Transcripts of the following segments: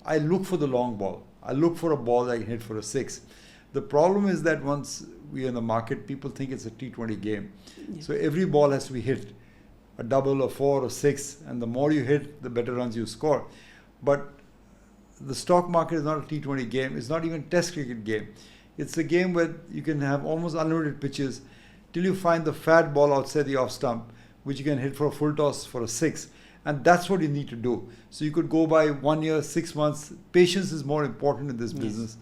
I look for the long ball. I look for a ball that I can hit for a six. The problem is that once we are in the market, people think it's a T20 game. Yeah. So every ball has to be hit, a double, a four, or six, and the more you hit, the better runs you score. But the stock market is not a T20 game. It's not even a test cricket game. It's a game where you can have almost unlimited pitches till you find the fat ball outside the off stump, which you can hit for a full toss for a six. And that's what you need to do. So you could go by 1 year, 6 months. Patience is more important in this business.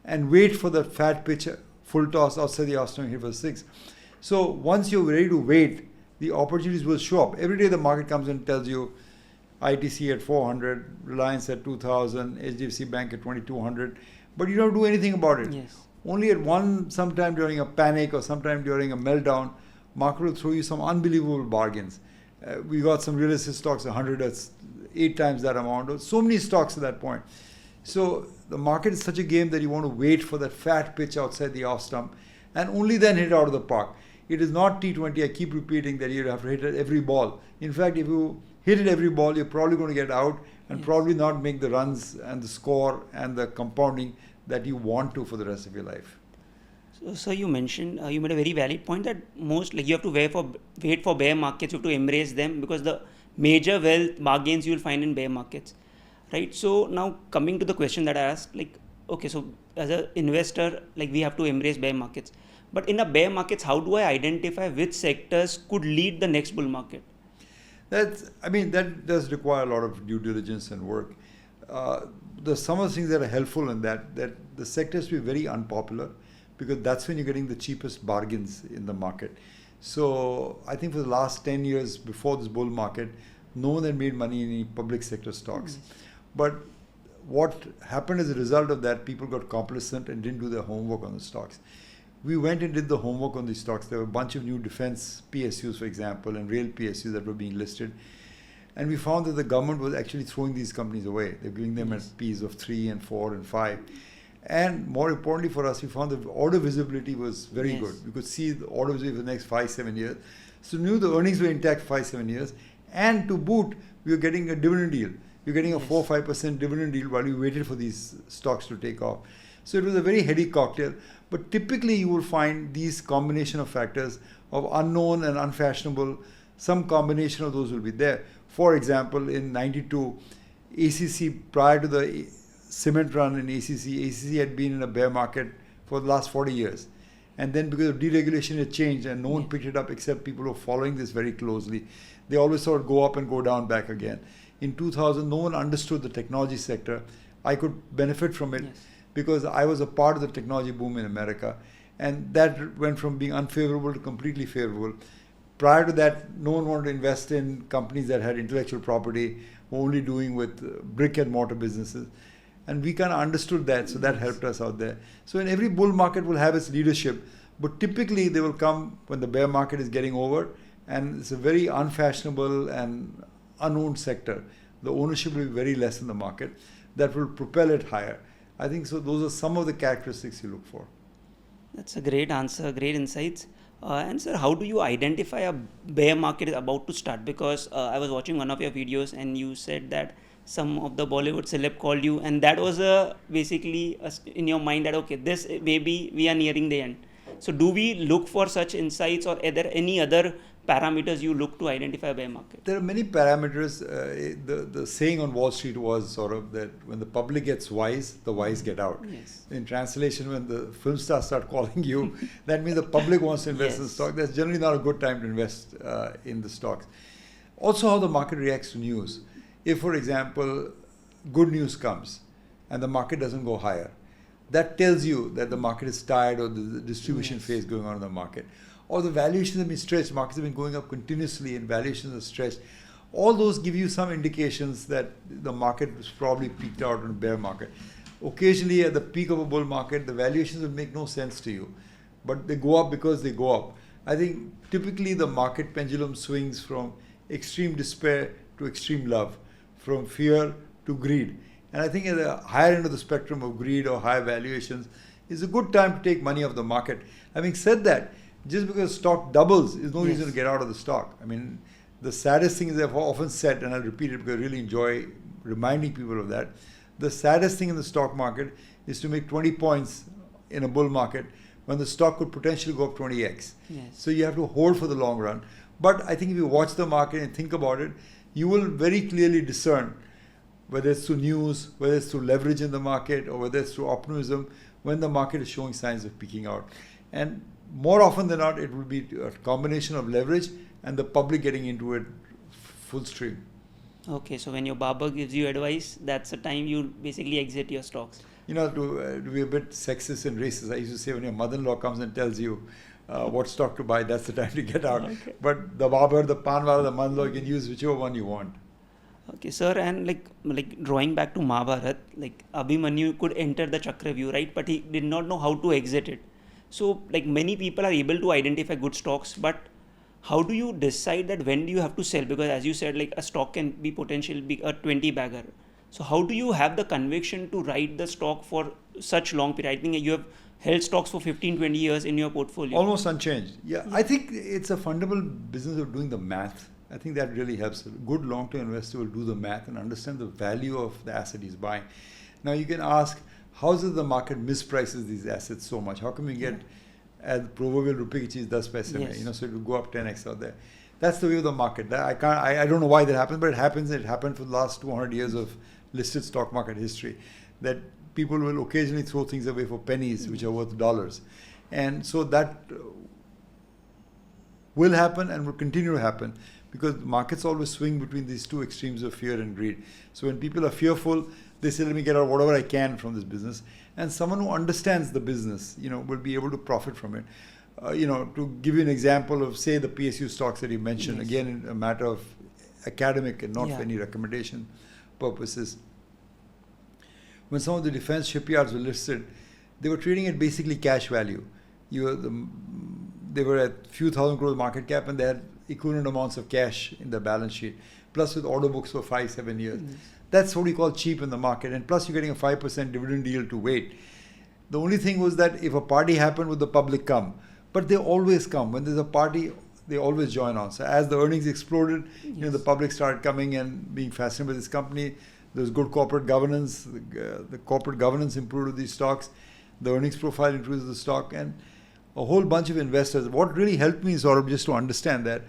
And wait for that fat pitch, full toss outside the off stump, hit for a six. So once you're ready to wait, the opportunities will show up. Every day the market comes and tells you ITC at 400, Reliance at 2000, HDFC Bank at 2200, but you don't do anything about it. Yes. Only at sometime during a panic or sometime during a meltdown, market will throw you some unbelievable bargains. We got some real estate stocks 100, that's 8 times that amount. So many stocks at that point. So the market is such a game that you want to wait for that fat pitch outside the off stump and only then hit it out of the park. It is not T20. I keep repeating that you have to hit it every ball. In fact, if you hit it every ball, you're probably going to get out and probably not make the runs and the score and the compounding that you want to for the rest of your life. So you mentioned, you made a very valid point that you have to wait for bear markets, you have to embrace them because the major wealth bargains you will find in bear markets, right? So now coming to the question that I asked, okay, so as an investor, we have to embrace bear markets. But in a bear markets, how do I identify which sectors could lead the next bull market? That does require a lot of due diligence and work. There's some of the things that are helpful in that the sectors will be very unpopular because that's when you're getting the cheapest bargains in the market. So I think for the last 10 years before this bull market, no one had made money in any public sector stocks. But what happened as a result of that, people got complacent and didn't do their homework on the stocks. We went and did the homework on these stocks. There were a bunch of new defense PSUs, for example, and rail PSUs that were being listed. And we found that the government was actually throwing these companies away. They're giving them at Ps of 3 and 4 and 5. And more importantly for us, we found that order visibility was very good. We could see the order visibility for the next 5-7 years. So we knew the earnings were intact for 5-7 years. And to boot, we were getting a dividend deal. You're getting a 4-5% dividend deal while you waited for these stocks to take off. So it was a very heady cocktail. But typically you will find these combination of factors of unknown and unfashionable. Some combination of those will be there. For example, in 92, ACC, prior to the cement run in ACC had been in a bear market for the last 40 years. And then because of deregulation it changed and no one picked it up except people who are following this very closely. They always saw it go up and go down back again. In 2000, no one understood the technology sector. I could benefit from it because I was a part of the technology boom in America. And that went from being unfavorable to completely favorable. Prior to that, no one wanted to invest in companies that had intellectual property, only doing with brick and mortar businesses. And we kind of understood that, so that helped us out there. So in every bull market will have its leadership, but typically they will come when the bear market is getting over, and it's a very unfashionable and unknown sector. The ownership will be very less in the market. That will propel it higher. I think so. Those are some of the characteristics you look for. That's a great answer, great insights. And sir, how do you identify a bear market is about to start? Because I was watching one of your videos and you said that some of the Bollywood celeb called you, and that was basically in your mind that okay, this maybe we are nearing the end. So do we look for such insights, or are there any other parameters you look to identify a bear market? There are many parameters. The saying on Wall Street was sort of that when the public gets wise, the wise get out. Yes. In translation, when the film stars start calling you, that means the public wants to invest in the stock. That's generally not a good time to invest in the stocks. Also, how the market reacts to news. If, for example, good news comes and the market doesn't go higher, that tells you that the market is tired or the distribution phase going on in the market. Or the valuations have been stretched, markets have been going up continuously and valuations are stretched. All those give you some indications that the market was probably peaked out in a bear market. Occasionally at the peak of a bull market, the valuations will make no sense to you, but they go up because they go up. I think typically the market pendulum swings from extreme despair to extreme love, from fear to greed. And I think at the higher end of the spectrum of greed or high valuations is a good time to take money off the market. Having said that, just because stock doubles is no reason to get out of the stock. I mean, the saddest thing is I've often said, and I'll repeat it because I really enjoy reminding people of that, The saddest thing in the stock market is to make 20 points in a bull market when the stock could potentially go up 20x. Yes. So you have to hold for the long run. But I think if you watch the market and think about it, you will very clearly discern whether it's through news, whether it's through leverage in the market, or whether it's through optimism, when the market is showing signs of peaking out. And more often than not, it will be a combination of leverage and the public getting into it full stream. Okay, so when your barber gives you advice, that's the time you basically exit your stocks. You know, to be a bit sexist and racist, I used to say when your mother-in-law comes and tells you what stock to buy, that's the time to get out. Okay. But the barber, the panwala, the mother-in-law, you can use whichever one you want. Okay, sir, and like drawing back to Mahabharat, like Abhimanyu could enter the Chakravyuh, right? But he did not know how to exit it. So, like many people are able to identify good stocks, but how do you decide that when do you have to sell? Because as you said, like a stock can be potentially be a 20 bagger. So how do you have the conviction to ride the stock for such long period? I think you have held stocks for 15, 20 years in your portfolio. Almost unchanged. Yeah, I think it's a fundamental business of doing the math. I think that really helps. A good long-term investor will do the math and understand the value of the asset he's buying. Now you can ask, how is it the market misprices these assets so much? How come you get as proverbial rupee ki cheez 10 paise mein, so it will go up 10x out there. That's the way of the market. I don't know why that happens, but it happens. It happened for the last 200 years of listed stock market history, that people will occasionally throw things away for pennies which are worth dollars. And so that will happen and will continue to happen, because markets always swing between these two extremes of fear and greed. So when people are fearful, they say, let me get out whatever I can from this business. And someone who understands the business, will be able to profit from it. To give you an example of, say, the PSU stocks that you mentioned, again, in a matter of academic and not for any recommendation purposes. When some of the defense shipyards were listed, they were trading at basically cash value. They were at few thousand crores market cap, and they had equivalent amounts of cash in their balance sheet, plus with order books for 5-7 years. That's what we call cheap in the market, and plus you're getting a 5% dividend yield to wait. The only thing was that if a party happened, would the public come? But they always come. When there's a party, they always join on. So as the earnings exploded, the public started coming and being fascinated with this company. There was good corporate governance. The corporate governance improved with these stocks. The earnings profile improved with the stock, and a whole bunch of investors. What really helped me, Sourabh, just to understand that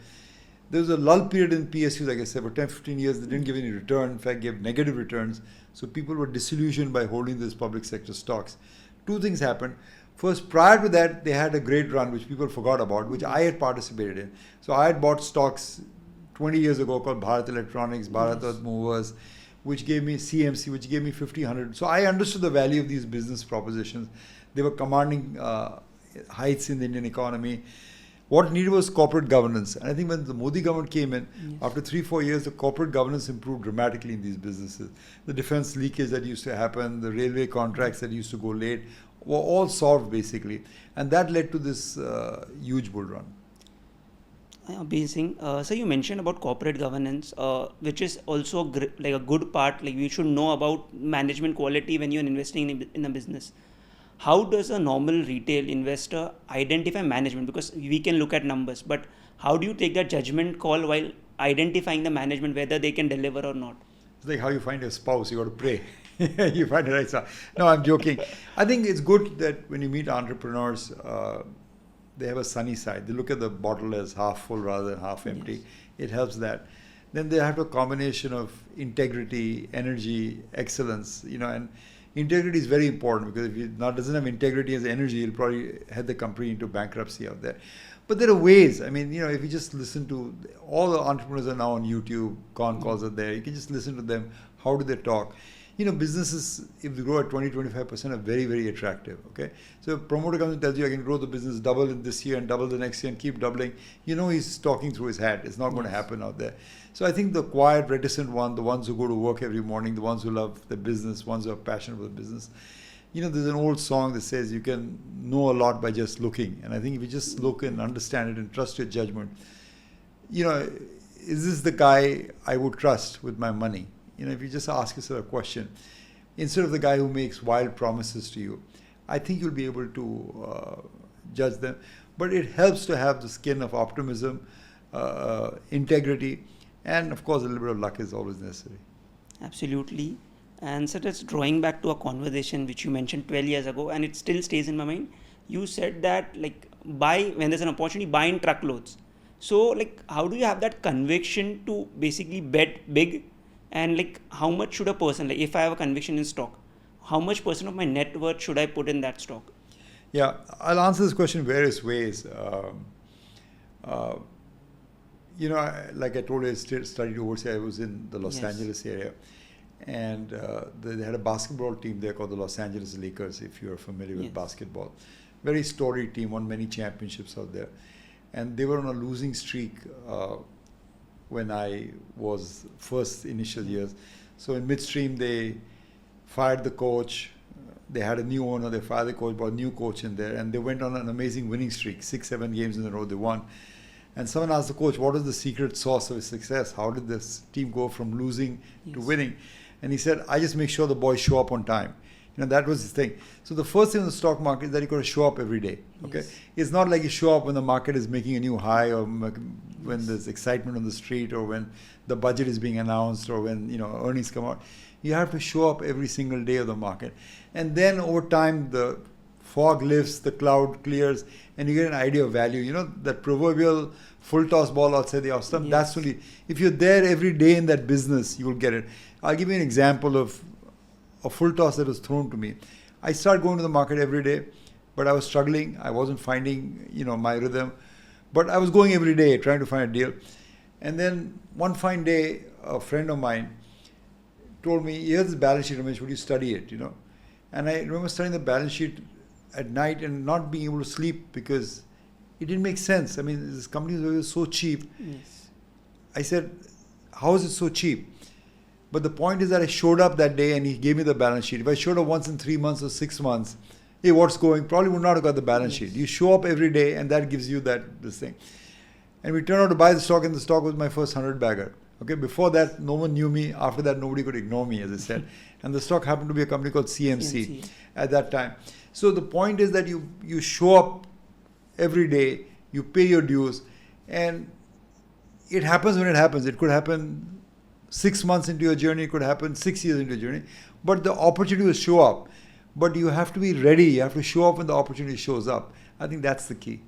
there was a lull period in PSUs, like I said, for 10-15 years. They didn't give any return. In fact, gave negative returns. So people were disillusioned by holding these public sector stocks. Two things happened. First, prior to that, they had a great run, which people forgot about, which I had participated in. So I had bought stocks 20 years ago called Bharat Electronics, Bharat Earth Movers, which gave me CMC, which gave me 50, 100. So I understood the value of these business propositions. They were commanding heights in the Indian economy. What needed was corporate governance. And I think when the Modi government came in, after 3-4 years, the corporate governance improved dramatically in these businesses. The defense leakage that used to happen, the railway contracts that used to go late, were all solved basically. And that led to this huge bull run. Amazing. So you mentioned about corporate governance, which is also like a good part. Like we should know about management quality when you're investing in a business. How does a normal retail investor identify management? Because we can look at numbers, but how do you take that judgment call while identifying the management, whether they can deliver or not? It's like how you find a spouse, you got to pray. You find the right spouse. No, I'm joking. I think it's good that when you meet entrepreneurs, they have a sunny side. They look at the bottle as half full rather than half empty. It helps that. Then they have a combination of integrity, energy, excellence, and integrity is very important, because if he doesn't have integrity as energy, he'll probably head the company into bankruptcy out there. But there are ways. I mean, if you just listen to all the entrepreneurs are now on YouTube, con calls are there. You can just listen to them. How do they talk? Businesses, if they grow at 20-25%, are very, very attractive. Okay, so a promoter comes and tells you, I can grow the business double in this year and double the next year and keep doubling. He's talking through his hat. It's not going to happen out there. So I think the quiet, reticent one, the ones who go to work every morning, the ones who love the business, ones who are passionate about the business. There's an old song that says you can know a lot by just looking. And I think if you just look and understand it and trust your judgment, is this the guy I would trust with my money? If you just ask yourself a question, instead of the guy who makes wild promises to you, I think you'll be able to judge them. But it helps to have the skin of optimism, integrity, and of course a little bit of luck is always necessary. Absolutely. And so that's drawing back to a conversation which you mentioned 12 years ago, and it still stays in my mind. You said that like buy when there's an opportunity, buy in truckloads. So like how do you have that conviction to basically bet big, and like how much should a person, like if I have a conviction in stock, how much percent of my net worth should I put in that stock? Yeah, I'll answer this question various ways. Uh, like I told you, I studied overseas. I was in the Los Yes. Angeles area, and they had a basketball team there called the Los Angeles Lakers, if you're familiar with Yes. basketball. Very storied team, won many championships out there. And they were on a losing streak when I was first initial years. So in midstream, they fired the coach. They had a new owner. They fired the coach, brought a new coach in there, and they went on an amazing winning streak. 6-7 games in a row they won. And someone asked the coach, what is the secret sauce of his success? How did this team go from losing to Yes. winning? And he said, I just make sure the boys show up on time. That was his thing. So the first thing in the stock market is that you got to show up every day. Okay, Yes. it's not like you show up when the market is making a new high, or when there's excitement on the street, or when the budget is being announced, or when earnings come out. You have to show up every single day of the market, and then over time the fog lifts, the cloud clears, and you get an idea of value. That proverbial full toss ball outside the off stump. Yes. That's only if you're there every day in that business, you will get it. I'll give you an example of a full toss that was thrown to me. I started going to the market every day, but I was struggling. I wasn't finding, my rhythm. But I was going every day trying to find a deal. And then one fine day, a friend of mine told me, here's this balance sheet, Ramesh, would you study it, And I remember studying the balance sheet at night and not being able to sleep because it didn't make sense. I mean, this company was so cheap. Yes. I said, how is it so cheap? But the point is that I showed up that day and he gave me the balance sheet. If I showed up once in 3 months or 6 months, hey, what's going? Probably would not have got the balance sheet. You show up every day and that gives you this thing. And we turned out to buy the stock, and the stock was my first 100 bagger. Okay, before that, no one knew me. After that, nobody could ignore me, as I said. And the stock happened to be a company called CMC at that time. So the point is that you show up every day, you pay your dues, and it happens when it happens. It could happen 6 months into your journey, it could happen 6 years into your journey. But the opportunity will show up. But you have to be ready. You have to show up when the opportunity shows up. I think that's the key.